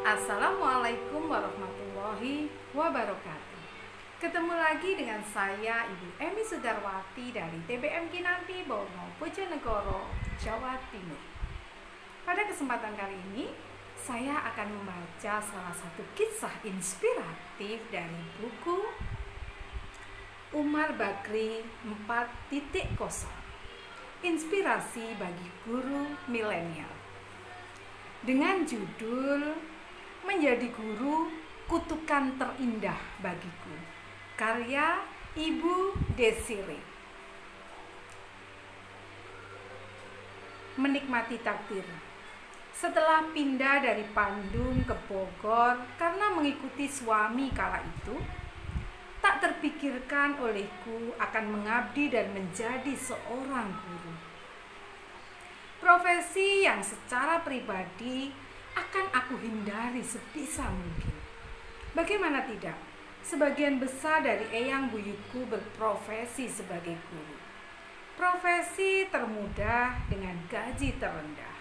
Assalamualaikum warahmatullahi wabarakatuh. Ketemu lagi dengan saya Ibu Emi Sudarwati dari TBM Kinanti Bono, Bojonegoro, Jawa Timur. Pada kesempatan kali ini, saya akan membaca salah satu kisah inspiratif dari buku Umar Bakri 4.0, Inspirasi bagi Guru Milenial, dengan judul Menjadi Guru, Kutukan Terindah Bagiku, karya Ibu Desire. Menikmati takdir. Setelah pindah dari Bandung ke Bogor karena mengikuti suami kala itu, tak terpikirkan olehku akan mengabdi dan menjadi seorang guru. Profesi yang secara pribadi akan aku hindari sebisa mungkin. Bagaimana tidak? Sebagian besar dari eyang buyutku berprofesi sebagai guru. Profesi termudah dengan gaji terendah.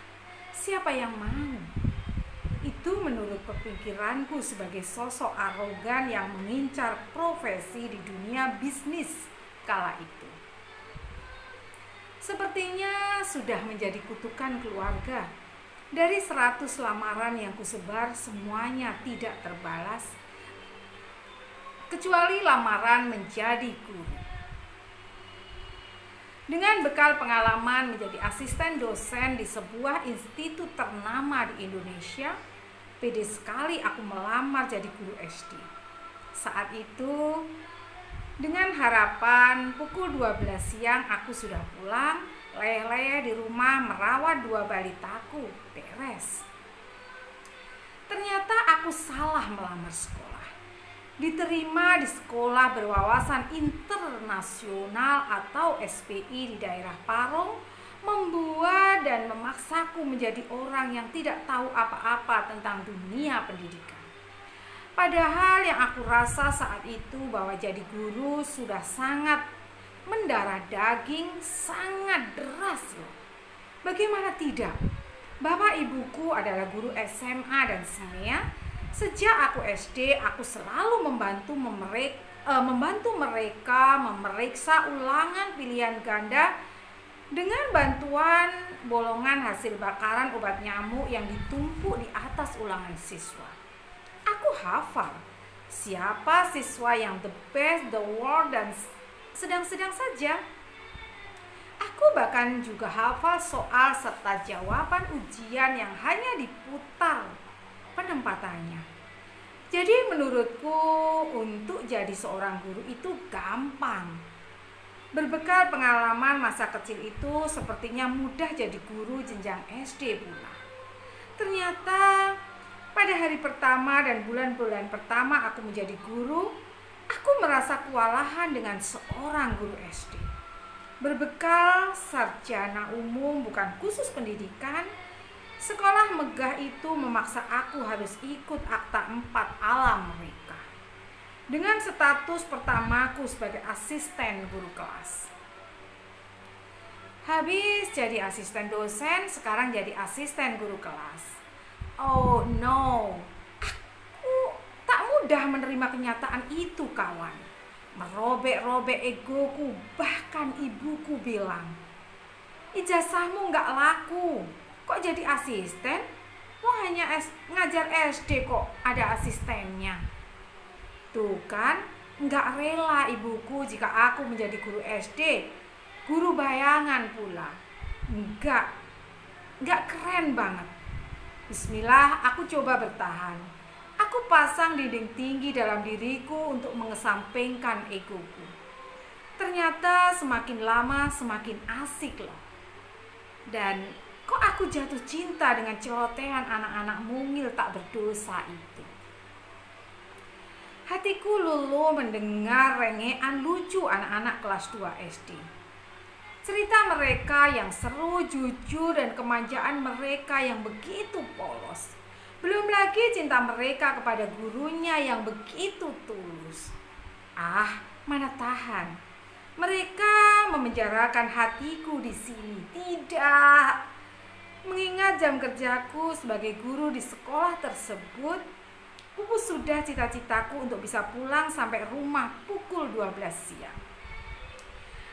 Siapa yang mau? Itu menurut pemikiranku sebagai sosok arogan yang mengincar profesi di dunia bisnis kala itu. Sepertinya sudah menjadi kutukan keluarga. Dari 100 lamaran yang kusebar, semuanya tidak terbalas, kecuali lamaran menjadi guru. Dengan bekal pengalaman menjadi asisten dosen di sebuah institut ternama di Indonesia, pede sekali aku melamar jadi guru SD. Saat itu, dengan harapan pukul 12 siang aku sudah pulang, leleh di rumah merawat 2 balitaku, beres. Ternyata aku salah melamar sekolah. Diterima di sekolah berwawasan internasional atau SPI di daerah Parung, membuat dan memaksaku menjadi orang yang tidak tahu apa-apa tentang dunia pendidikan. Padahal yang aku rasa saat itu bahwa jadi guru sudah sangat mendarah daging, sangat deras loh. Bagaimana tidak? Bapak ibuku adalah guru SMA dan SMEA. Sejak aku SD, aku selalu membantu mereka memeriksa ulangan pilihan ganda dengan bantuan bolongan hasil bakaran obat nyamuk yang ditumpuk di atas ulangan siswa. Aku hafal siapa siswa yang the best, the worst, dan sedang-sedang saja. Aku bahkan juga hafal soal serta jawaban ujian yang hanya diputar penempatannya. Jadi menurutku untuk jadi seorang guru itu gampang. Berbekal pengalaman masa kecil itu sepertinya mudah jadi guru jenjang SD pula. Ternyata pada hari pertama dan bulan-bulan pertama aku menjadi guru, aku merasa kewalahan dengan seorang guru SD. Berbekal sarjana umum bukan khusus pendidikan, sekolah megah itu memaksa aku harus ikut akta 4 alam mereka. Dengan status pertamaku sebagai asisten guru kelas. Habis jadi asisten dosen, sekarang jadi asisten guru kelas. Oh no, aku tak mudah menerima kenyataan itu, kawan. Merobek-robek egoku, bahkan ibuku bilang, ijazahmu gak laku, kok jadi asisten? Wah, hanya ngajar SD kok ada asistennya. Tuh kan, gak rela ibuku jika aku menjadi guru SD, guru bayangan pula. Gak keren banget. Bismillah, aku coba bertahan. Aku pasang dinding tinggi dalam diriku untuk mengesampingkan egoku. Ternyata semakin lama semakin asik loh. Dan kok aku jatuh cinta dengan celotehan anak-anak mungil tak berdosa itu. Hatiku luluh mendengar rengean lucu anak-anak kelas 2 SD. Cerita mereka yang seru, jujur, dan kemanjaan mereka yang begitu polos. Belum lagi cinta mereka kepada gurunya yang begitu tulus. Ah, mana tahan. Mereka memenjarakan hatiku di sini. Tidak. Mengingat jam kerjaku sebagai guru di sekolah tersebut, pupus sudah cita-citaku untuk bisa pulang sampai rumah pukul 12 siang.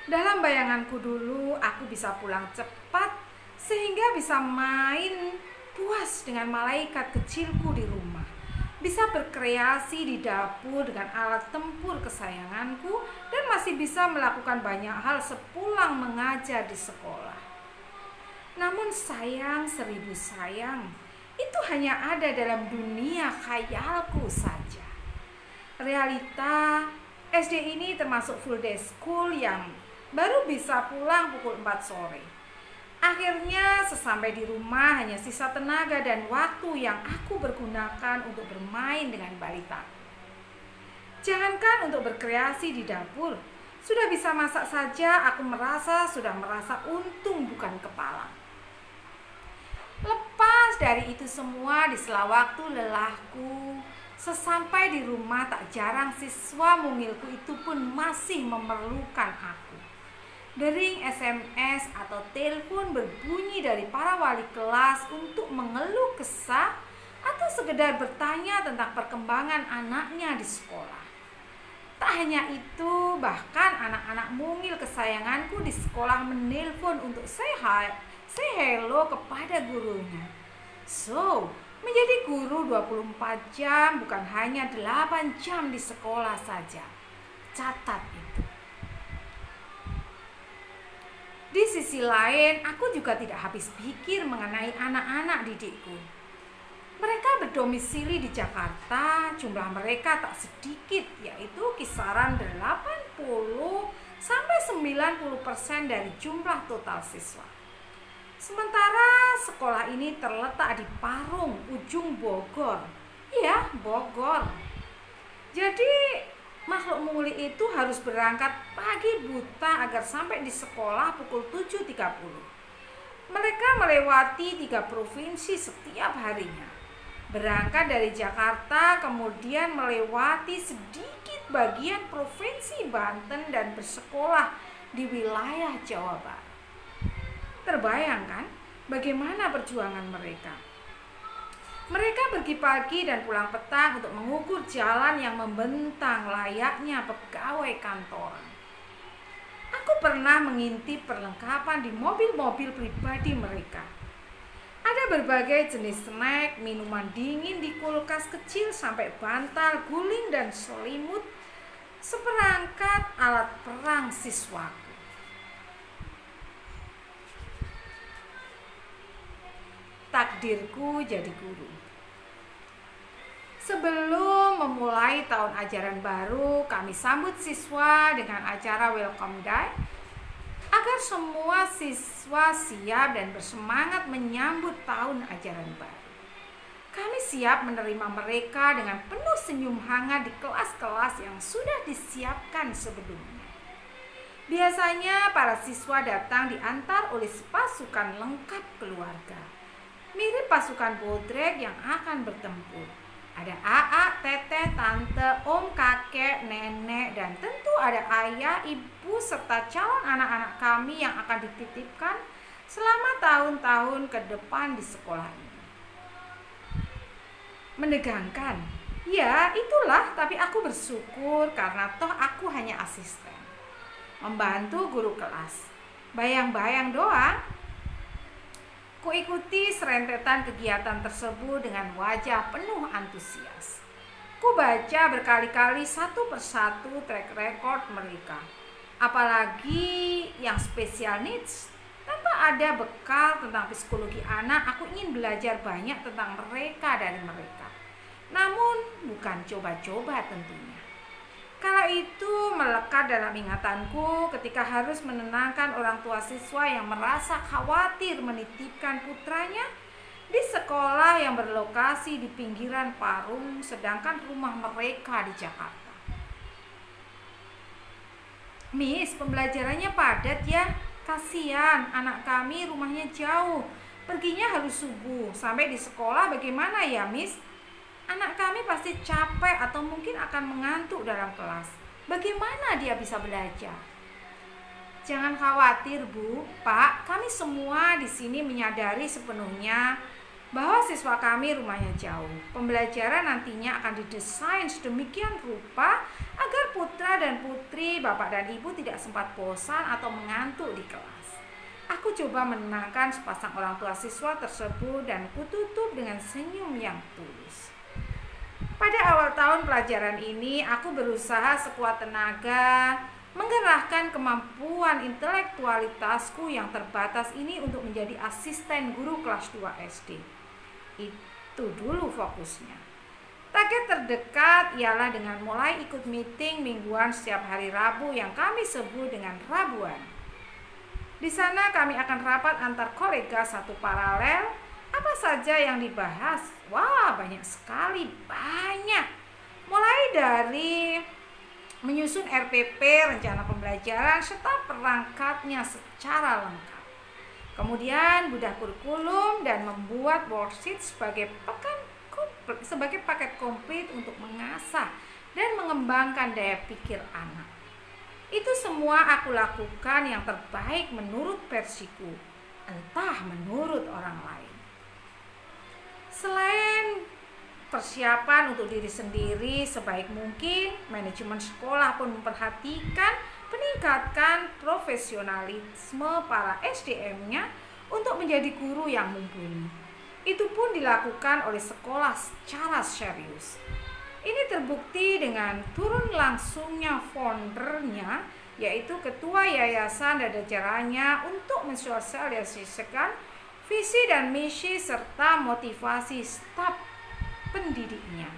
Dalam bayanganku dulu, aku bisa pulang cepat sehingga bisa main puas dengan malaikat kecilku di rumah. Bisa berkreasi di dapur dengan alat tempur kesayanganku dan masih bisa melakukan banyak hal sepulang mengajar di sekolah. Namun sayang seribu sayang, itu hanya ada dalam dunia khayalku saja. Realita SD ini termasuk full day school yang baru bisa pulang pukul 4 sore. Akhirnya sesampai di rumah hanya sisa tenaga dan waktu yang aku pergunakan untuk bermain dengan balita. Jangankan untuk berkreasi di dapur, sudah bisa masak saja aku sudah merasa untung bukan kepala. Lepas dari itu semua, di sela waktu lelahku, sesampai di rumah tak jarang siswa mungilku itu pun masih memerlukan aku. Dering SMS atau telepon berbunyi dari para wali kelas untuk mengeluh kesah atau sekedar bertanya tentang perkembangan anaknya di sekolah. Tak hanya itu, bahkan anak-anak mungil kesayanganku di sekolah menelpon untuk say hello kepada gurunya. So, menjadi guru 24 jam bukan hanya 8 jam di sekolah saja. Catat itu. Di sisi lain, aku juga tidak habis pikir mengenai anak-anak didikku. Mereka berdomisili di Jakarta, jumlah mereka tak sedikit, yaitu kisaran 80 sampai 90% dari jumlah total siswa. Sementara sekolah ini terletak di Parung, ujung Bogor. Iya, Bogor. Jadi makhluk mungil itu harus berangkat pagi buta agar sampai di sekolah pukul 7.30. Mereka melewati 3 provinsi setiap harinya. Berangkat dari Jakarta, kemudian melewati sedikit bagian provinsi Banten dan bersekolah di wilayah Jawa Barat. Terbayangkan bagaimana perjuangan mereka. Mereka pergi pagi dan pulang petang untuk mengukur jalan yang membentang layaknya pegawai kantoran. Aku pernah mengintip perlengkapan di mobil-mobil pribadi mereka. Ada berbagai jenis snack, minuman dingin di kulkas kecil sampai bantal, guling dan selimut, seperangkat alat perang siswaku. Takdirku jadi guru. Sebelum memulai tahun ajaran baru, kami sambut siswa dengan acara Welcome Day agar semua siswa siap dan bersemangat menyambut tahun ajaran baru. Kami siap menerima mereka dengan penuh senyum hangat di kelas-kelas yang sudah disiapkan sebelumnya. Biasanya para siswa datang diantar oleh pasukan lengkap keluarga, mirip pasukan bodrek yang akan bertempur. Ada AA, teteh, tante, om, kakek, nenek, dan tentu ada ayah, ibu, serta calon anak-anak kami yang akan dititipkan selama tahun-tahun ke depan di sekolah ini. Menegangkan, ya itulah, tapi aku bersyukur karena toh aku hanya asisten, membantu guru kelas. Bayang-bayang doang. Kuikuti serentetan kegiatan tersebut dengan wajah penuh antusias. Ku baca berkali-kali satu persatu track record mereka. Apalagi yang special needs. Tanpa ada bekal tentang psikologi anak, aku ingin belajar banyak tentang mereka dari mereka. Namun bukan coba-coba tentunya. Kala itu melekat dalam ingatanku ketika harus menenangkan orang tua siswa yang merasa khawatir menitipkan putranya di sekolah yang berlokasi di pinggiran Parung, sedangkan rumah mereka di Jakarta. Miss, pembelajarannya padat ya. Kasihan, anak kami rumahnya jauh. Perginya harus subuh. Sampai di sekolah bagaimana ya, Miss? Anak kami pasti capek atau mungkin akan mengantuk dalam kelas. Bagaimana dia bisa belajar? Jangan khawatir, Bu, Pak, kami semua di sini menyadari sepenuhnya bahwa siswa kami rumahnya jauh. Pembelajaran nantinya akan didesain sedemikian rupa agar putra dan putri, bapak dan ibu tidak sempat bosan atau mengantuk di kelas. Aku coba menenangkan sepasang orang tua siswa tersebut dan kututup dengan senyum yang tulus. Pada awal tahun pelajaran ini, aku berusaha sekuat tenaga menggerahkan kemampuan intelektualitasku yang terbatas ini untuk menjadi asisten guru kelas 2 SD. Itu dulu fokusnya. Target terdekat ialah dengan mulai ikut meeting mingguan setiap hari Rabu yang kami sebut dengan Rabuan. Di sana kami akan rapat antar kolega satu paralel. Apa saja yang dibahas? Wah, banyak sekali, banyak. Mulai dari menyusun RPP, rencana pembelajaran, serta perangkatnya secara lengkap. Kemudian bedah kurikulum dan membuat worksheet sebagai paket komplit untuk mengasah dan mengembangkan daya pikir anak. Itu semua aku lakukan yang terbaik menurut versiku, entah menurut orang lain. Selain persiapan untuk diri sendiri sebaik mungkin, manajemen sekolah pun memperhatikan meningkatkan profesionalisme para SDM-nya untuk menjadi guru yang mumpuni. Itu pun dilakukan oleh sekolah secara serius. Ini terbukti dengan turun langsungnya foundernya, yaitu ketua yayasan dan jajarannya untuk mensosialisasikan visi dan misi serta motivasi staf pendidiknya.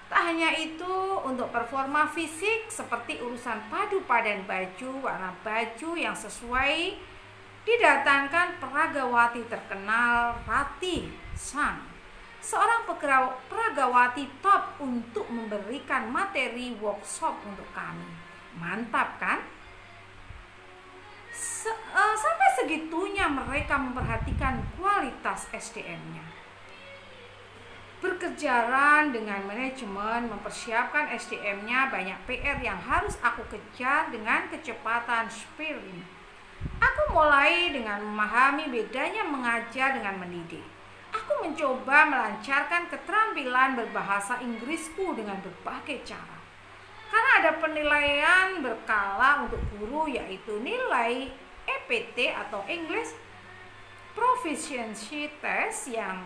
Tak hanya itu, untuk performa fisik seperti urusan padu padan baju, warna baju yang sesuai, didatangkan peragawati terkenal Ratih Sang, seorang peragawati top untuk memberikan materi workshop untuk kami. Mantap kan? Sampai segitunya mereka memperhatikan kualitas SDM-nya. Berkejaran dengan manajemen mempersiapkan SDM-nya, banyak PR yang harus aku kejar dengan kecepatan sprint. Aku mulai dengan memahami bedanya mengajar dengan mendidik. Aku mencoba melancarkan keterampilan berbahasa Inggrisku dengan berbagai cara. Karena ada penilaian berkala untuk guru, yaitu nilai EPT atau English Proficiency Test yang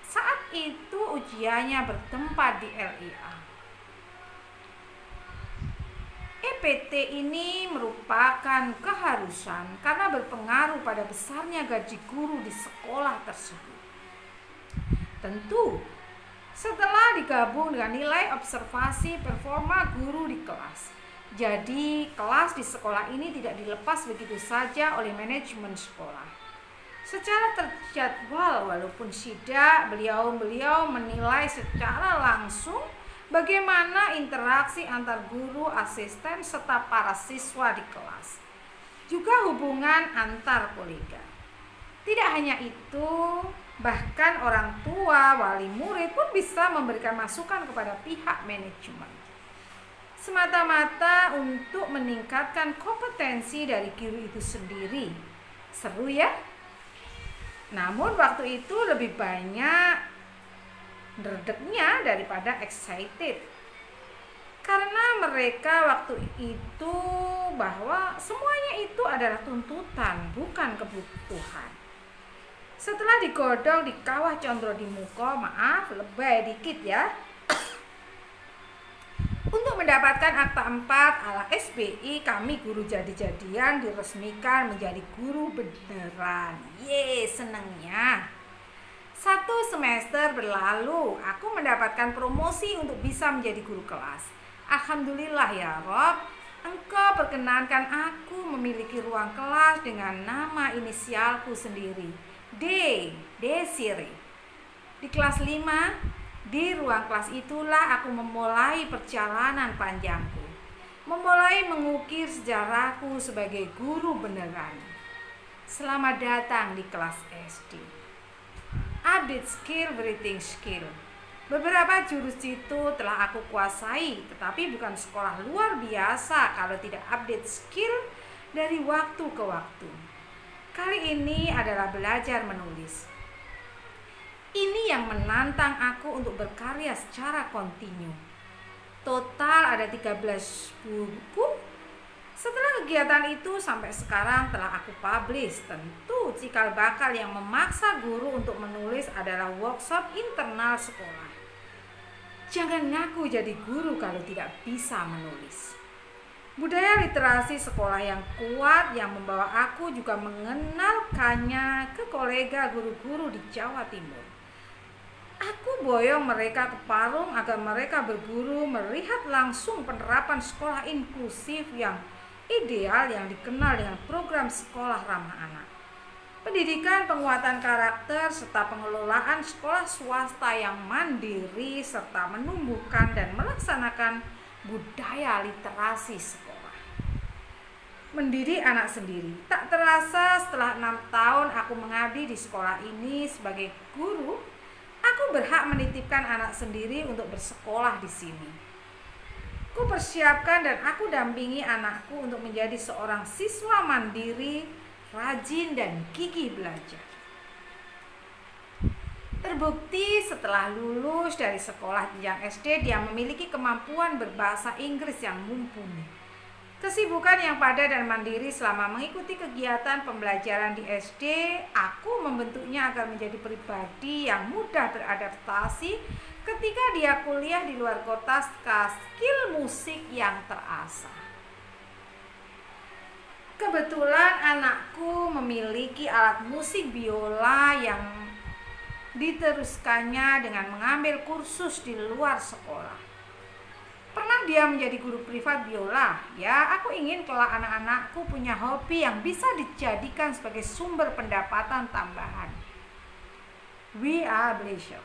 saat itu ujiannya bertempat di LIA. EPT ini merupakan keharusan karena berpengaruh pada besarnya gaji guru di sekolah tersebut. Tentu, setelah digabung dengan nilai observasi performa guru di kelas. Jadi, kelas di sekolah ini tidak dilepas begitu saja oleh manajemen sekolah. Secara terjadwal, walaupun tidak, beliau menilai secara langsung bagaimana interaksi antar guru, asisten, serta para siswa di kelas. Juga hubungan antar kolega. Tidak hanya itu, bahkan orang tua, wali murid pun bisa memberikan masukan kepada pihak manajemen. Semata-mata untuk meningkatkan kompetensi dari guru itu sendiri. Seru ya? Namun waktu itu lebih banyak derdeknya daripada excited. Karena mereka waktu itu bahwa semuanya itu adalah tuntutan, bukan kebutuhan. Setelah digodok di kawah condro di muka, maaf lebay dikit ya. Untuk mendapatkan akta 4 ala SBI, kami guru jadi-jadian diresmikan menjadi guru beneran. Senengnya. 1 semester berlalu, aku mendapatkan promosi untuk bisa menjadi guru kelas. Alhamdulillah ya Rob, Engkau perkenankan aku memiliki ruang kelas dengan nama inisialku sendiri, Desiree. Di kelas 5, di ruang kelas itulah aku memulai perjalanan panjangku, memulai mengukir sejarahku sebagai guru beneran. Selamat datang di kelas SD. Update skill, breathing skill. Beberapa jurus jitu telah aku kuasai, tetapi bukan sekolah luar biasa kalau tidak update skill dari waktu ke waktu. Kali ini adalah belajar menulis. Ini yang menantang aku untuk berkarya secara kontinu. Total ada 13 buku. Setelah kegiatan itu sampai sekarang telah aku publish. Tentu cikal bakal yang memaksa guru untuk menulis adalah workshop internal sekolah. Jangan ngaku jadi guru kalau tidak bisa menulis. Budaya literasi sekolah yang kuat yang membawa aku juga mengenalkannya ke kolega guru-guru di Jawa Timur. Aku boyong mereka ke Parung agar mereka berguru melihat langsung penerapan sekolah inklusif yang ideal yang dikenal dengan program sekolah ramah anak. Pendidikan penguatan karakter serta pengelolaan sekolah swasta yang mandiri serta menumbuhkan dan melaksanakan budaya literasi sekolah. Mendidik anak sendiri. Tak terasa setelah 6 tahun aku mengabdi di sekolah ini sebagai guru, aku berhak menitipkan anak sendiri untuk bersekolah di sini. Ku persiapkan dan aku dampingi anakku untuk menjadi seorang siswa mandiri, rajin dan gigih belajar. Terbukti setelah lulus dari sekolah jenjang SD dia memiliki kemampuan berbahasa Inggris yang mumpuni. Kesibukan yang padat dan mandiri selama mengikuti kegiatan pembelajaran di SD, aku membentuknya agar menjadi pribadi yang mudah beradaptasi ketika dia kuliah di luar kota serta skill musik yang terasah. Kebetulan anakku memiliki alat musik biola yang diteruskannya dengan mengambil kursus di luar sekolah. Pernah dia menjadi guru privat biola. Ya, aku ingin kelak anak-anakku punya hobi yang bisa dijadikan sebagai sumber pendapatan tambahan. We are blessed.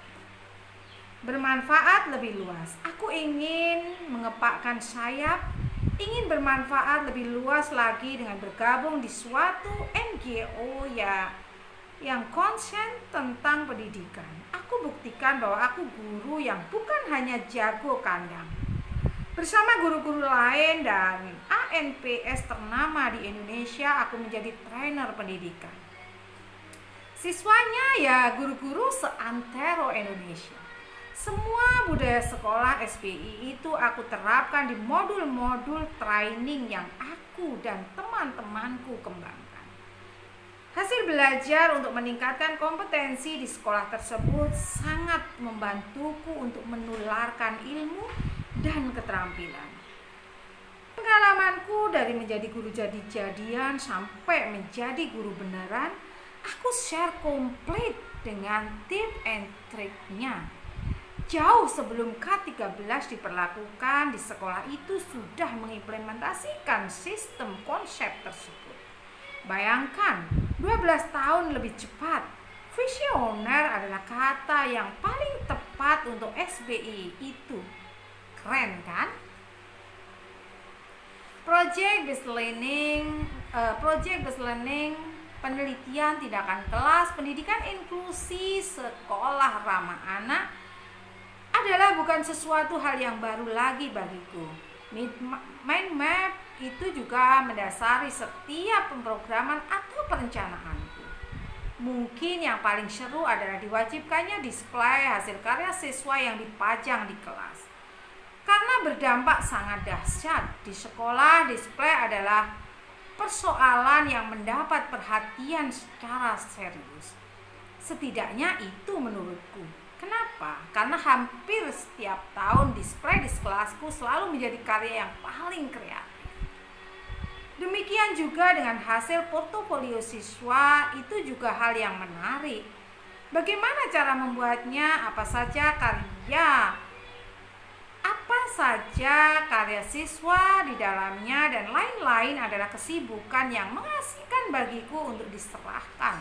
Bermanfaat lebih luas. Aku ingin mengepakkan sayap, ingin bermanfaat lebih luas lagi dengan bergabung di suatu NGO yang konsen tentang pendidikan. Aku buktikan bahwa aku guru yang bukan hanya jago kandang. Bersama guru-guru lain dan ANPS ternama di Indonesia, aku menjadi trainer pendidikan. Siswanya ya guru-guru seantero Indonesia. Semua budaya sekolah SPI itu aku terapkan di modul-modul training yang aku dan teman-temanku kembangkan. Hasil belajar untuk meningkatkan kompetensi di sekolah tersebut sangat membantuku untuk menularkan ilmu dan keterampilan. Pengalamanku dari menjadi guru jadi-jadian sampai menjadi guru beneran, aku share komplit dengan tip and triknya. Jauh sebelum K13 diperlakukan di sekolah itu sudah mengimplementasikan sistem konsep tersebut. Bayangkan, 12 tahun lebih cepat. Visioner adalah kata yang paling tepat untuk SBI itu. Keren kan? Project based learning, penelitian tindakan kelas, pendidikan inklusi, sekolah ramah anak adalah bukan sesuatu hal yang baru lagi bagiku. Mind map itu juga mendasari setiap pemrograman atau perencanaanku. Mungkin yang paling seru adalah diwajibkannya display hasil karya siswa yang dipajang di kelas. Karena berdampak sangat dahsyat, di sekolah display adalah persoalan yang mendapat perhatian secara serius. Setidaknya itu menurutku. Kenapa? Karena hampir setiap tahun display di kelasku selalu menjadi karya yang paling kreatif. Demikian juga dengan hasil portofolio siswa, itu juga hal yang menarik. Bagaimana cara membuatnya? Apa saja karya siswa di dalamnya dan lain-lain adalah kesibukan yang mengasihkan bagiku untuk diserahkan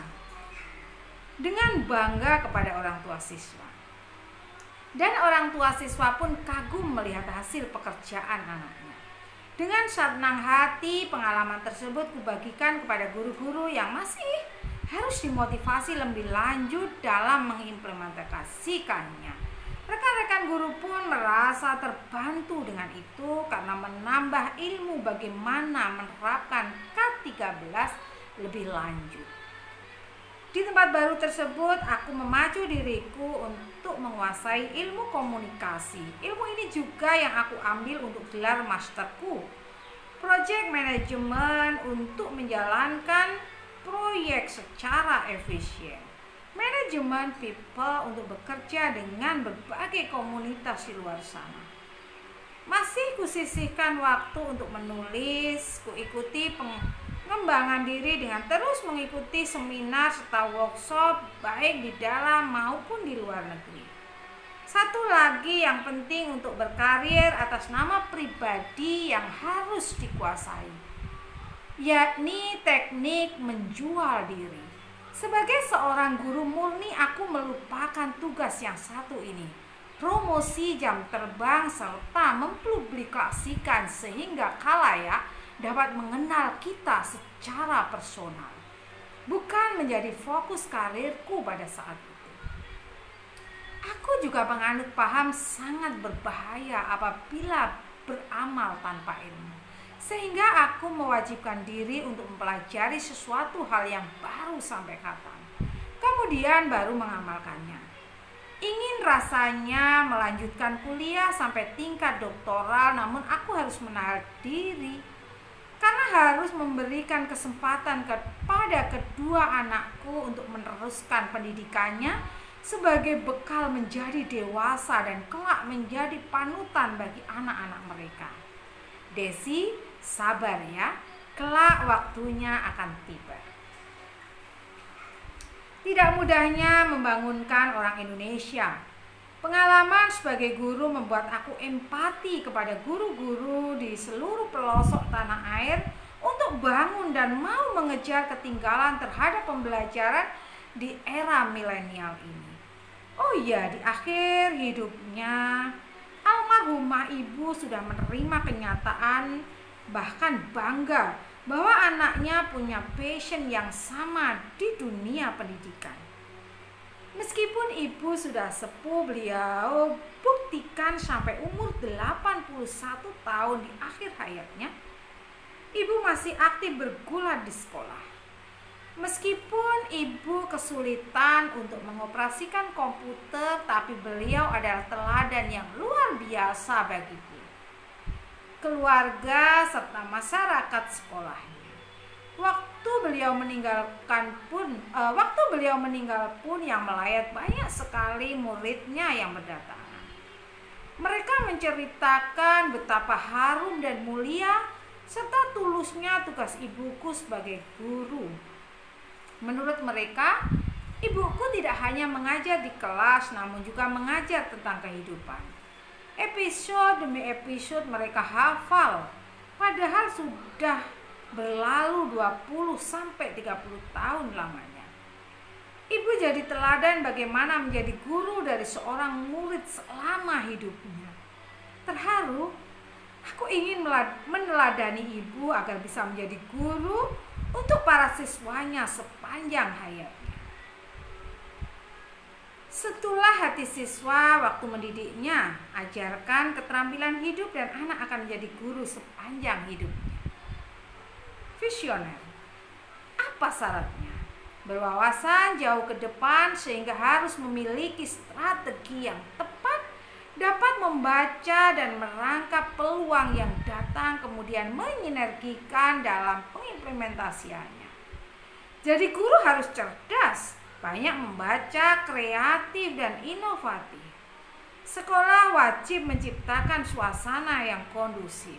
dengan bangga kepada orang tua siswa. Dan orang tua siswa pun kagum melihat hasil pekerjaan anaknya. Dengan senang hati, pengalaman tersebut kubagikan kepada guru-guru yang masih harus dimotivasi lebih lanjut dalam mengimplementasikannya. Rekan-rekan guru pun merasa terbantu dengan itu karena menambah ilmu bagaimana menerapkan K13 lebih lanjut. Di tempat baru tersebut, aku memacu diriku untuk menguasai ilmu komunikasi. Ilmu ini juga yang aku ambil untuk gelar masterku, project management, untuk menjalankan proyek secara efisien. Manajemen people untuk bekerja dengan berbagai komunitas di luar sana. Masih kusisihkan waktu untuk menulis, kuikuti pengembangan diri dengan terus mengikuti seminar serta workshop baik di dalam maupun di luar negeri. Satu lagi yang penting untuk berkarir atas nama pribadi yang harus dikuasai, yakni teknik menjual diri. Sebagai seorang guru murni, aku melupakan tugas yang satu ini, promosi jam terbang serta mempublikasikan sehingga khalayak dapat mengenal kita secara personal. Bukan menjadi fokus karirku pada saat itu. Aku juga menganut paham sangat berbahaya apabila beramal tanpa ilmu, sehingga aku mewajibkan diri untuk mempelajari sesuatu hal yang baru sampai kapan, kemudian baru mengamalkannya. Ingin rasanya melanjutkan kuliah sampai tingkat doktoral, namun aku harus menahan diri karena harus memberikan kesempatan kepada kedua anakku untuk meneruskan pendidikannya sebagai bekal menjadi dewasa dan kelak menjadi panutan bagi anak-anak mereka. Desi, sabar ya, kelak waktunya akan tiba. Tidak mudahnya membangunkan orang Indonesia. Pengalaman sebagai guru membuat aku empati kepada guru-guru di seluruh pelosok tanah air untuk bangun dan mau mengejar ketinggalan terhadap pembelajaran di era milenial ini. Oh iya, di akhir hidupnya almarhumah ibu sudah menerima kenyataan, bahkan bangga bahwa anaknya punya passion yang sama di dunia pendidikan. Meskipun ibu sudah sepuh, beliau buktikan sampai umur 81 tahun di akhir hayatnya, ibu masih aktif bergulat di sekolah. Meskipun ibu kesulitan untuk mengoperasikan komputer, tapi beliau adalah teladan yang luar biasa bagiku, keluarga, serta masyarakat sekolahnya. Waktu beliau meninggal pun yang melayat banyak sekali muridnya yang berdatangan. Mereka menceritakan betapa harum dan mulia serta tulusnya tugas ibuku sebagai guru. Menurut mereka, ibuku tidak hanya mengajar di kelas, namun juga mengajar tentang kehidupan. Episode demi episode mereka hafal, padahal sudah berlalu 20-30 tahun lamanya. Ibu jadi teladan bagaimana menjadi guru dari seorang murid selama hidupnya. Terharu, aku ingin meneladani ibu agar bisa menjadi guru untuk para siswanya sepanjang hayatnya. Setelah hati siswa waktu mendidiknya, ajarkan keterampilan hidup dan anak akan menjadi guru sepanjang hidupnya. Visioner. Apa syaratnya? Berwawasan jauh ke depan sehingga harus memiliki strategi yang tepat, dapat membaca dan merangkap peluang yang datang, kemudian menyinergikan dalam pengimplementasiannya. Jadi guru harus cerdas, banyak membaca, kreatif, dan inovatif. Sekolah wajib menciptakan suasana yang kondusif.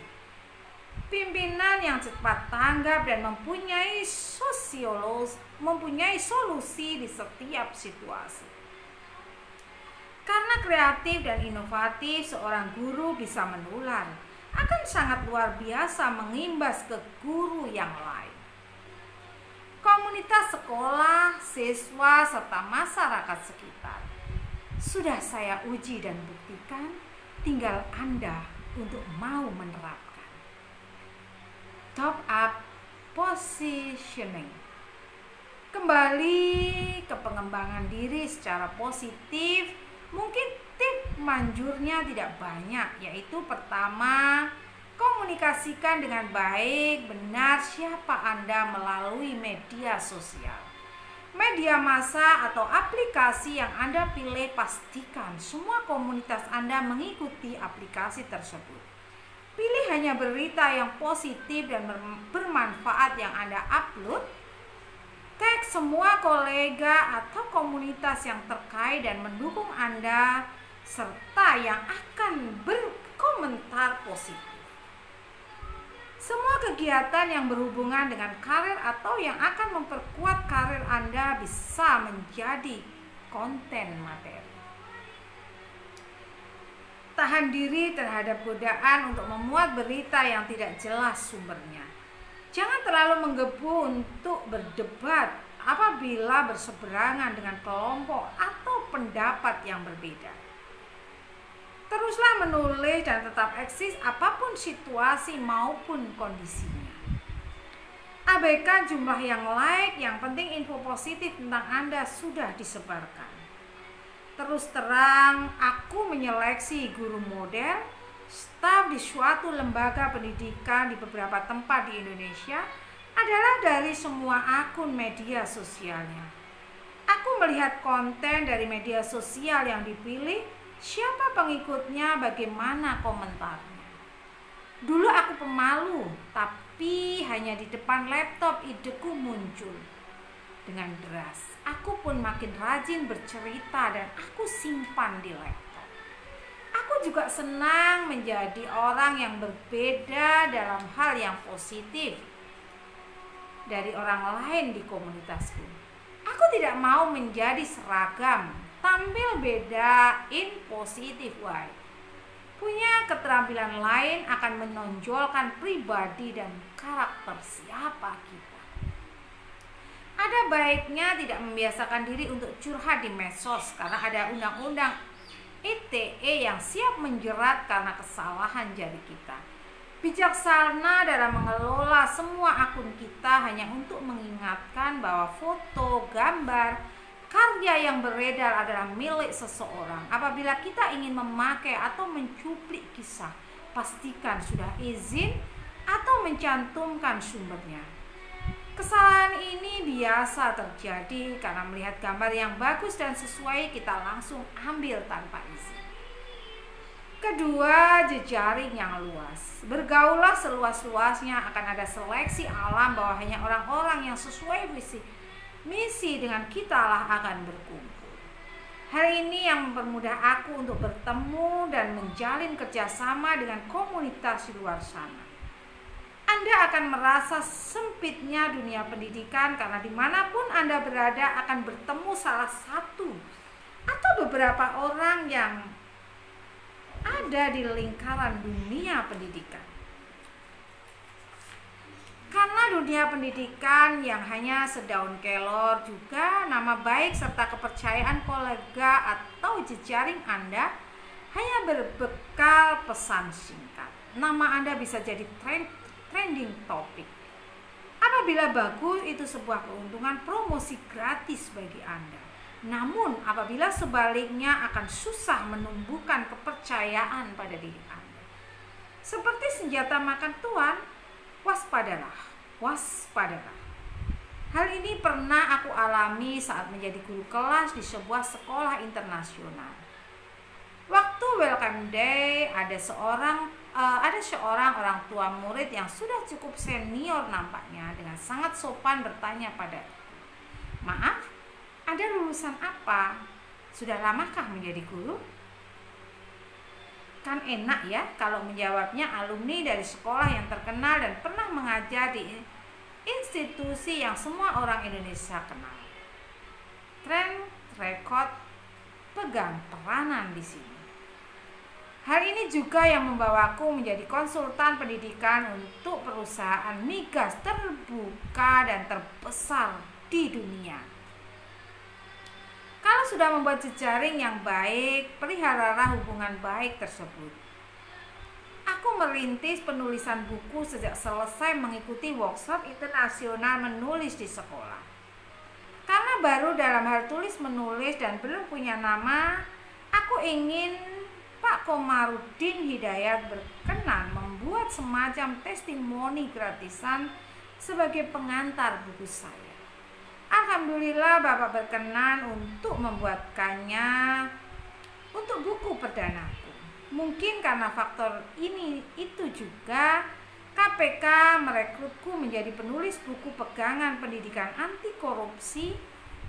Pimpinan yang cepat tanggap dan mempunyai solusi di setiap situasi. Karena kreatif dan inovatif, seorang guru bisa menular, akan sangat luar biasa mengimbas ke guru yang lain. Komunitas sekolah, siswa, serta masyarakat sekitar sudah saya uji dan buktikan, tinggal Anda untuk mau menerapkan. Top up positioning. Kembali ke pengembangan diri secara positif, mungkin tips manjurnya tidak banyak, yaitu pertama, komunikasikan dengan baik benar siapa Anda melalui media sosial. Media massa atau aplikasi yang Anda pilih, pastikan semua komunitas Anda mengikuti aplikasi tersebut. Pilih hanya berita yang positif dan bermanfaat yang Anda upload. Tag semua kolega atau komunitas yang terkait dan mendukung Anda serta yang akan berkomentar positif. Semua kegiatan yang berhubungan dengan karir atau yang akan memperkuat karir Anda bisa menjadi konten materi. Tahan diri terhadap godaan untuk memuat berita yang tidak jelas sumbernya. Jangan terlalu menggebu untuk berdebat apabila berseberangan dengan kelompok atau pendapat yang berbeda. Teruslah menulis dan tetap eksis apapun situasi maupun kondisinya. Abaikan jumlah yang like, yang penting info positif tentang Anda sudah disebarkan. Terus terang, aku menyeleksi guru model, staf di suatu lembaga pendidikan di beberapa tempat di Indonesia adalah dari semua akun media sosialnya. Aku melihat konten dari media sosial yang dipilih, siapa pengikutnya, bagaimana komentarnya. Dulu aku pemalu, tapi hanya di depan laptop ideku muncul dengan deras. Aku pun makin rajin bercerita dan aku simpan di laptop. Aku juga senang menjadi orang yang berbeda dalam hal yang positif dari orang lain di komunitasku. Aku tidak mau menjadi seragam, tampil beda in positive way. Punya keterampilan lain akan menonjolkan pribadi dan karakter siapa kita. Ada baiknya tidak membiasakan diri untuk curhat di medsos karena ada undang-undang ITE yang siap menjerat karena kesalahan jari kita. Bijaksana dalam mengelola semua akun kita hanya untuk mengingatkan bahwa foto, gambar, karya yang beredar adalah milik seseorang. Apabila kita ingin memakai atau mencuplik kisah, pastikan sudah izin atau mencantumkan sumbernya. Kesalahan ini biasa terjadi karena melihat gambar yang bagus dan sesuai, kita langsung ambil tanpa izin. Kedua, jejaring yang luas. Bergaullah seluas-luasnya, akan ada seleksi alam bahwa hanya orang-orang yang sesuai misi dengan kita lah akan berkumpul. Hal ini yang mempermudah aku untuk bertemu dan menjalin kerjasama dengan komunitas di luar sana. Anda akan merasa sempitnya dunia pendidikan karena dimanapun Anda berada akan bertemu salah satu atau beberapa orang yang ada di lingkaran dunia pendidikan. Karena dunia pendidikan yang hanya sedaun kelor, juga nama baik serta kepercayaan kolega atau jejaring Anda hanya berbekal pesan singkat. Nama Anda bisa jadi trending topik. Apabila bagus, itu sebuah keuntungan promosi gratis bagi Anda. Namun apabila sebaliknya akan susah menumbuhkan kepercayaan pada diri Anda. Seperti senjata makan tuan, waspadalah. Hal ini pernah aku alami saat menjadi guru kelas di sebuah sekolah internasional. Waktu welcome day, ada seorang orang tua murid yang sudah cukup senior nampaknya dengan sangat sopan bertanya padaku, "Maaf, Anda lulusan apa? Sudah lamakah menjadi guru?" Kan enak ya kalau menjawabnya alumni dari sekolah yang terkenal dan pernah mengajar di institusi yang semua orang Indonesia kenal. Track record pegang peranan di sini. Hal ini juga yang membawaku menjadi konsultan pendidikan untuk perusahaan migas terbuka dan terbesar di dunia. Kalau sudah membuat jejaring yang baik, peliharalah hubungan baik tersebut. Aku merintis penulisan buku sejak selesai mengikuti workshop internasional menulis di sekolah. Karena baru dalam hal tulis menulis dan belum punya nama, Aku ingin Pak Komarudin Hidayat berkenan membuat semacam testimoni gratisan sebagai pengantar buku saya. Alhamdulillah Bapak berkenan untuk membuatkannya untuk buku perdanaku. Mungkin karena faktor ini itu juga KPK merekrutku menjadi penulis buku pegangan pendidikan anti korupsi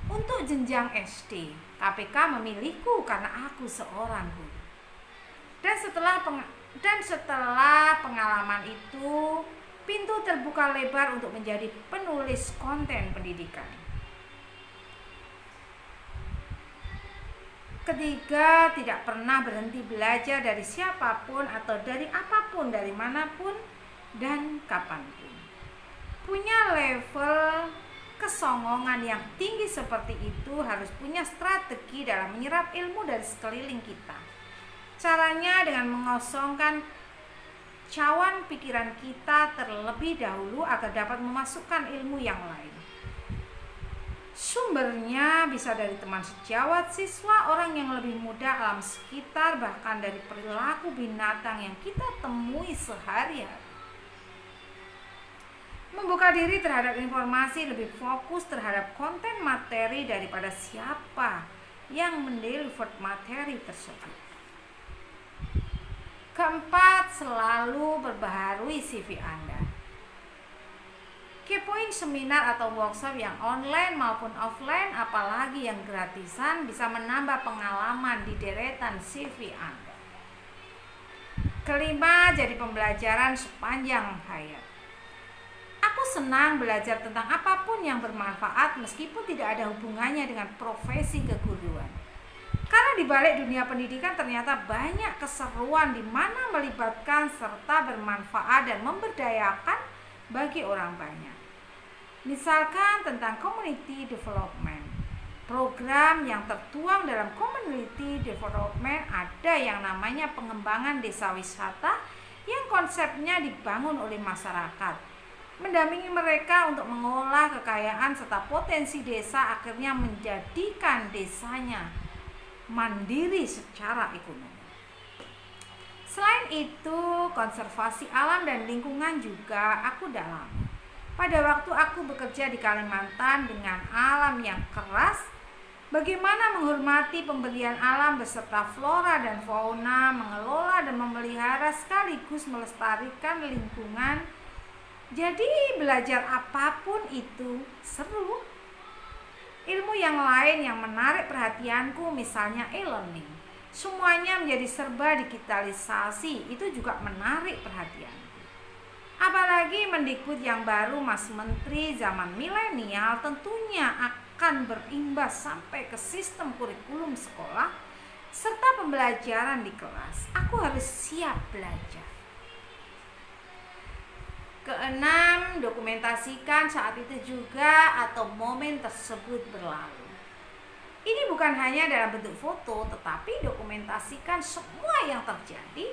untuk jenjang SD. KPK memilihku karena aku seorang guru. Dan setelah pengalaman itu, pintu terbuka lebar untuk menjadi penulis konten pendidikan. Ketiga, tidak pernah berhenti belajar dari siapapun atau dari apapun, dari manapun dan kapanpun. Punya level kesongongan yang tinggi seperti itu harus punya strategi dalam menyerap ilmu dari sekeliling kita. Caranya dengan mengosongkan cawan pikiran kita terlebih dahulu agar dapat memasukkan ilmu yang lain. Sumbernya bisa dari teman sejawat, siswa, orang yang lebih muda, alam sekitar, bahkan dari perilaku binatang yang kita temui sehari-hari. Membuka diri terhadap informasi, lebih fokus terhadap konten materi daripada siapa yang mendeliver materi tersebut. Keempat, selalu perbaharui CV Anda. Kepoin seminar atau workshop yang online maupun offline, apalagi yang gratisan, bisa menambah pengalaman di deretan CV Anda. Kelima, jadi pembelajaran sepanjang hayat. Aku senang belajar tentang apapun yang bermanfaat meskipun tidak ada hubungannya dengan profesi keguruan. Karena di balik dunia pendidikan ternyata banyak keseruan di mana melibatkan serta bermanfaat dan memberdayakan bagi orang banyak. Misalkan tentang community development. Program yang tertuang dalam community development ada yang namanya pengembangan desa wisata yang konsepnya dibangun oleh masyarakat. Mendampingi mereka untuk mengolah kekayaan serta potensi desa akhirnya menjadikan desanya mandiri secara ekonomi. Selain itu, konservasi alam dan lingkungan juga aku dalami. Pada waktu aku bekerja di Kalimantan dengan alam yang keras, bagaimana menghormati pemberian alam beserta flora dan fauna, mengelola dan memelihara sekaligus melestarikan lingkungan. Jadi belajar apapun itu seru. Ilmu yang lain yang menarik perhatianku misalnya e-learning. Semuanya menjadi serba digitalisasi, itu juga menarik perhatianku. Apalagi Mendikbud yang baru Mas Menteri zaman milenial tentunya akan berimbas sampai ke sistem kurikulum sekolah serta pembelajaran di kelas. Aku harus siap belajar. Keenam, dokumentasikan saat itu juga atau momen tersebut berlalu. Ini bukan hanya dalam bentuk foto, tetapi dokumentasikan semua yang terjadi,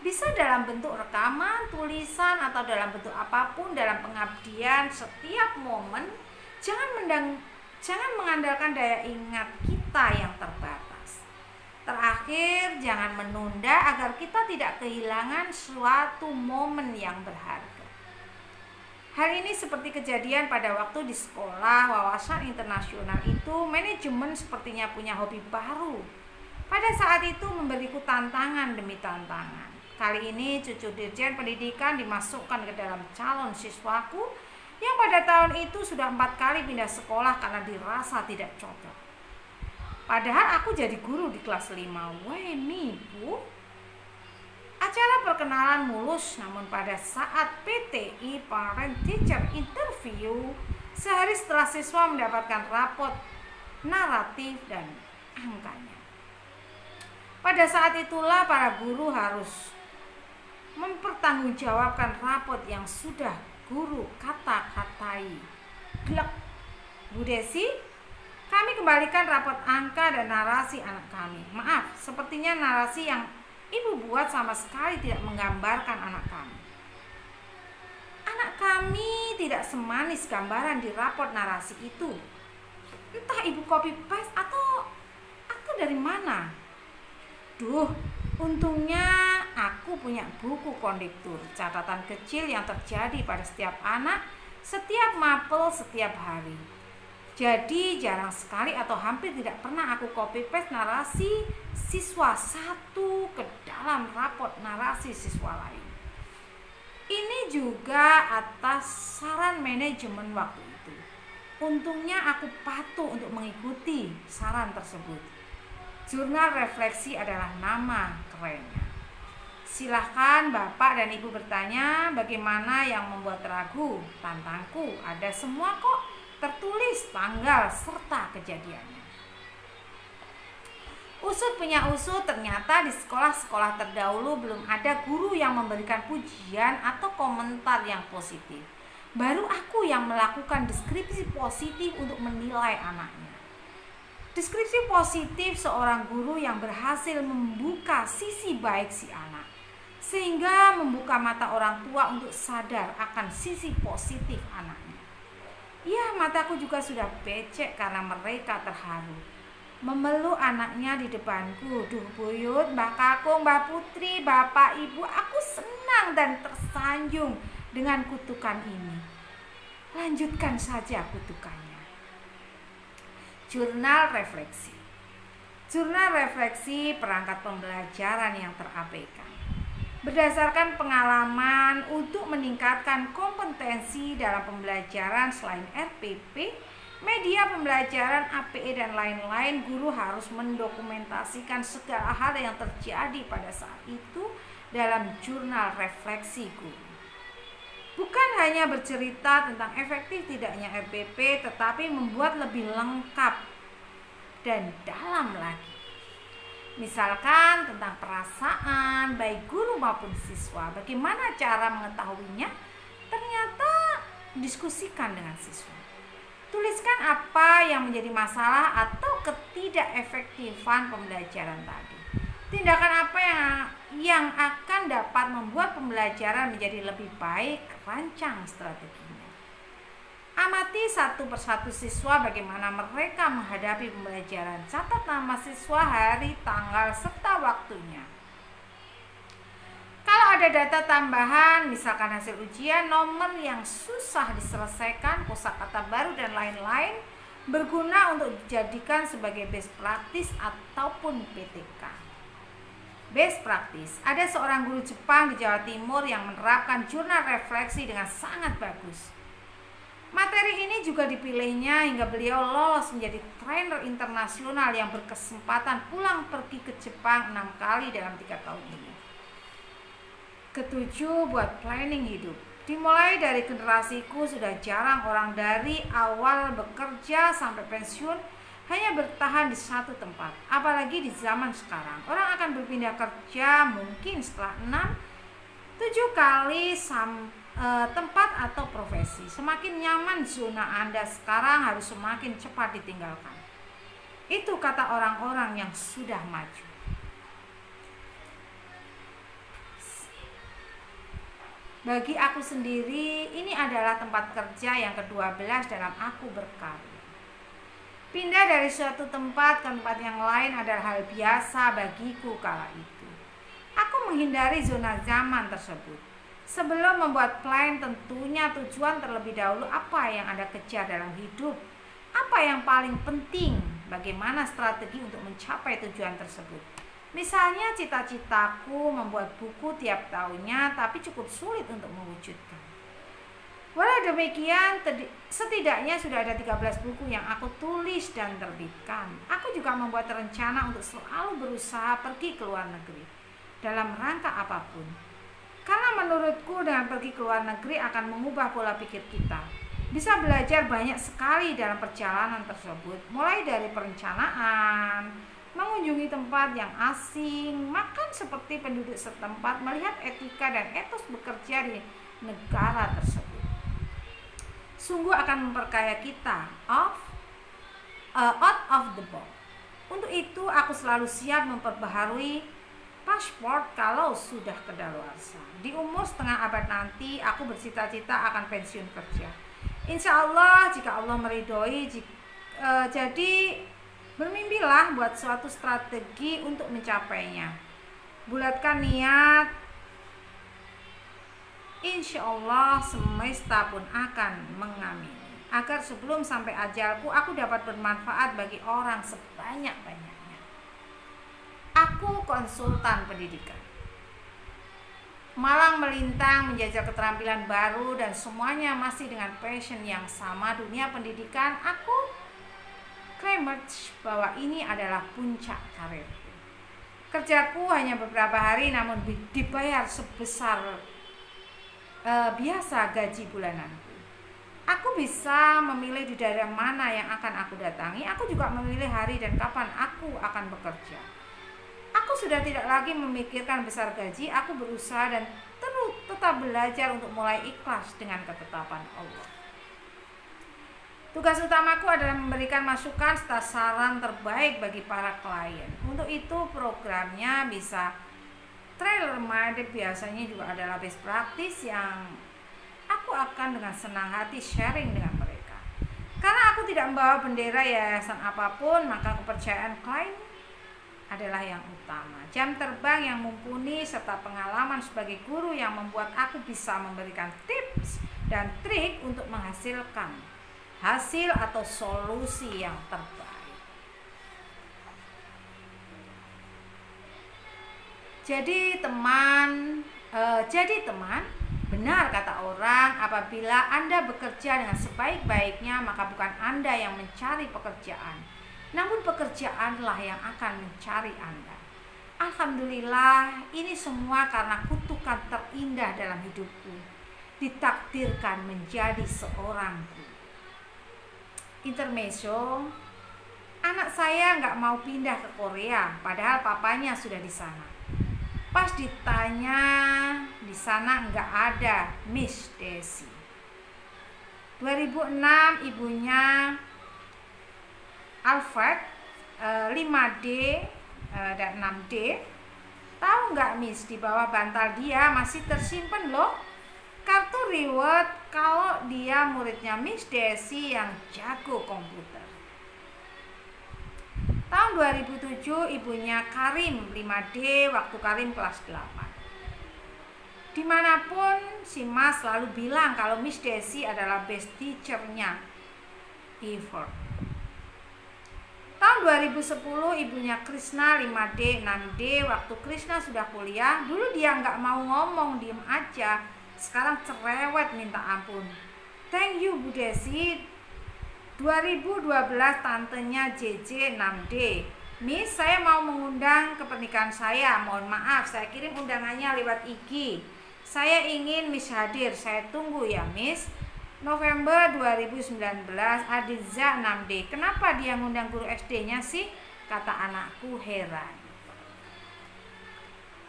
bisa dalam bentuk rekaman, tulisan, atau dalam bentuk apapun dalam pengabdian setiap momen. Jangan mengandalkan daya ingat kita yang terbatas. Terakhir, jangan menunda agar kita tidak kehilangan suatu momen yang berharga. Hal ini seperti kejadian pada waktu di sekolah wawasan internasional itu, manajemen sepertinya punya hobi baru. Pada saat itu memberiku tantangan demi tantangan. Kali ini cucu dirjen pendidikan dimasukkan ke dalam calon siswaku yang pada tahun itu sudah 4 kali pindah sekolah karena dirasa tidak cocok. Padahal aku jadi guru di kelas 5. Weni, Bu. Acara perkenalan mulus, namun pada saat PTI Parent Teacher Interview, sehari setelah siswa mendapatkan rapot naratif dan angkanya. Pada saat itulah para guru harus mempertanggungjawabkan rapot yang sudah guru kata-katai. Glek, Bu Desi, kami kembalikan rapot angka dan narasi anak kami. Maaf, sepertinya narasi yang Ibu buat sama sekali tidak menggambarkan anak kami. Anak kami tidak semanis gambaran di rapot narasi itu. Entah Ibu copy paste atau dari mana. Duh, untungnya aku punya buku kondektur, catatan kecil yang terjadi pada setiap anak, setiap mapel, setiap hari. Jadi jarang sekali atau hampir tidak pernah aku copy paste narasi siswa satu ke dalam raport narasi siswa lain. Ini juga atas saran manajemen waktu itu. Untungnya aku patuh untuk mengikuti saran tersebut. Jurnal refleksi adalah nama kerennya. Silahkan Bapak dan Ibu bertanya bagaimana yang membuat ragu. Tantangku ada semua kok, tertulis tanggal serta kejadiannya. Usut punya usut, ternyata di sekolah-sekolah terdahulu belum ada guru yang memberikan pujian atau komentar yang positif. Baru aku yang melakukan deskripsi positif untuk menilai anaknya. Deskripsi positif seorang guru yang berhasil membuka sisi baik si anak, sehingga membuka mata orang tua untuk sadar akan sisi positif anaknya. Ya, mataku juga sudah becek karena mereka terharu memeluk anaknya di depanku. Duh buyut, Mbah Kakung, Mbah Putri, Bapak, Ibu, aku senang dan tersanjung dengan kutukan ini. Lanjutkan saja kutukannya. Jurnal refleksi. Jurnal refleksi perangkat pembelajaran yang terabaikan. Berdasarkan pengalaman untuk meningkatkan kompetensi dalam pembelajaran selain RPP, media pembelajaran APE dan lain-lain, guru harus mendokumentasikan segala hal yang terjadi pada saat itu dalam jurnal refleksi guru. Bukan hanya bercerita tentang efektif tidaknya RPP, tetapi membuat lebih lengkap dan dalam lagi. Misalkan tentang perasaan baik guru maupun siswa. Bagaimana cara mengetahuinya? Ternyata diskusikan dengan siswa. Tuliskan apa yang menjadi masalah atau ketidakefektifan pembelajaran tadi. Tindakan apa yang akan dapat membuat pembelajaran menjadi lebih baik, rancang strateginya. Amati satu persatu siswa bagaimana mereka menghadapi pembelajaran. Catat nama siswa, hari, tanggal, serta waktunya. Kalau ada data tambahan, misalkan hasil ujian, nomor yang susah diselesaikan, kosakata baru dan lain-lain, berguna untuk dijadikan sebagai best practice ataupun PTK. Best practice. Ada seorang guru Jepang di Jawa Timur yang menerapkan jurnal refleksi dengan sangat bagus. Materi ini juga dipilihnya hingga beliau lolos menjadi trainer internasional yang berkesempatan pulang pergi ke Jepang 6 kali dalam 3 tahun ini. Ketujuh, buat planning hidup. Dimulai dari generasiku sudah jarang orang dari awal bekerja sampai pensiun hanya bertahan di satu tempat. Apalagi di zaman sekarang, orang akan berpindah kerja mungkin setelah 6-7 kali tempat atau profesi. Semakin nyaman zona Anda sekarang harus semakin cepat ditinggalkan. Itu kata orang-orang yang sudah maju. Bagi aku sendiri, ini adalah tempat kerja yang ke-12 dalam aku berkarya. Pindah dari suatu tempat ke tempat yang lain adalah hal biasa bagiku kala itu. Aku menghindari zona zaman tersebut. Sebelum membuat plan, tentunya tujuan terlebih dahulu apa yang Anda kejar dalam hidup. Apa yang paling penting, bagaimana strategi untuk mencapai tujuan tersebut. Misalnya cita-citaku membuat buku tiap tahunnya, tapi cukup sulit untuk mewujudkan. Walau demikian, setidaknya sudah ada 13 buku yang aku tulis dan terbitkan. Aku juga membuat rencana untuk selalu berusaha pergi ke luar negeri, dalam rangka apapun. Karena menurutku dengan pergi ke luar negeri akan mengubah pola pikir kita. Bisa belajar banyak sekali dalam perjalanan tersebut, mulai dari perencanaan, mengunjungi tempat yang asing, makan seperti penduduk setempat, melihat etika dan etos bekerja di negara tersebut. Sungguh akan memperkaya kita out of the box. Untuk itu aku selalu siap memperbaharui paspor kalau sudah kedaluarsa. Di umur setengah abad nanti aku bercita-cita akan pensiun kerja. Insya Allah jika Allah meridhoi. Jadi Bermimpilah buat suatu strategi untuk mencapainya. Bulatkan niat, insya Allah semesta pun akan mengamini. Agar sebelum sampai ajalku, aku dapat bermanfaat bagi orang sebanyak-banyaknya. Aku konsultan pendidikan, malang melintang menjajal keterampilan baru, dan semuanya masih dengan passion yang sama, dunia pendidikan. Aku klaim bahwa ini adalah puncak karirku. Kerjaku hanya beberapa hari, namun dibayar sebesar biasa gaji bulananku. Aku bisa memilih di daerah mana yang akan aku datangi. Aku juga memilih hari dan kapan aku akan bekerja. Aku sudah tidak lagi memikirkan besar gaji. Aku berusaha dan tetap belajar untuk mulai ikhlas dengan ketetapan Allah. Tugas utamaku adalah memberikan masukan serta saran terbaik bagi para klien. Untuk itu programnya bisa tailor-made, biasanya juga adalah best practice yang aku akan dengan senang hati sharing dengan mereka. Karena aku tidak membawa bendera yayasan apapun, maka kepercayaan klien adalah yang utama. Jam terbang yang mumpuni serta pengalaman sebagai guru yang membuat aku bisa memberikan tips dan trik untuk menghasilkan hasil atau solusi yang terbaik. Jadi teman, benar kata orang, apabila Anda bekerja dengan sebaik-baiknya, maka bukan Anda yang mencari pekerjaan, namun pekerjaanlah yang akan mencari Anda. Alhamdulillah, ini semua karena kutukan terindah dalam hidupku, ditakdirkan menjadi seorang guru. Intermezzo, anak saya nggak mau pindah ke Korea, padahal papanya sudah di sana. Pas ditanya, di sana nggak ada Miss Desi. 2006 ibunya Alfred 5D dan 6D. Tahu nggak Miss, di bawah bantal dia masih tersimpan loh kartu reward kalau dia muridnya Miss Desi yang jago komputer. Tahun 2007 ibunya Karim 5D waktu Karim kelas 8. Dimanapun si Mas selalu bilang kalau Miss Desi adalah best teacher-nya ever. Tahun 2010 ibunya Krishna 5D 6D waktu Krishna sudah kuliah. Dulu dia nggak mau ngomong, diem aja. Sekarang cerewet minta ampun. Thank you Bu Desi. 2012 tantenya JJ 6D. Miss, saya mau mengundang ke pernikahan saya. Mohon maaf, saya kirim undangannya lewat IG. Saya ingin Miss hadir. Saya tunggu ya Miss. November 2019 Adiza 6D. Kenapa dia ngundang guru SD-nya sih? Kata anakku heran.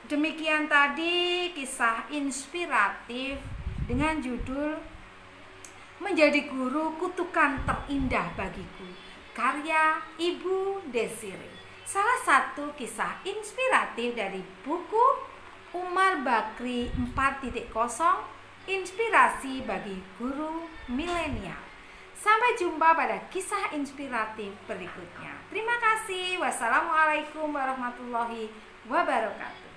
Demikian tadi kisah inspiratif dengan judul Menjadi Guru Kutukan Terindah Bagiku, karya Ibu Desire. Salah satu kisah inspiratif dari buku Umar Bakri 4.0, Inspirasi bagi Guru Milenial. Sampai jumpa pada kisah inspiratif berikutnya. Terima kasih. Wassalamualaikum warahmatullahi wabarakatuh.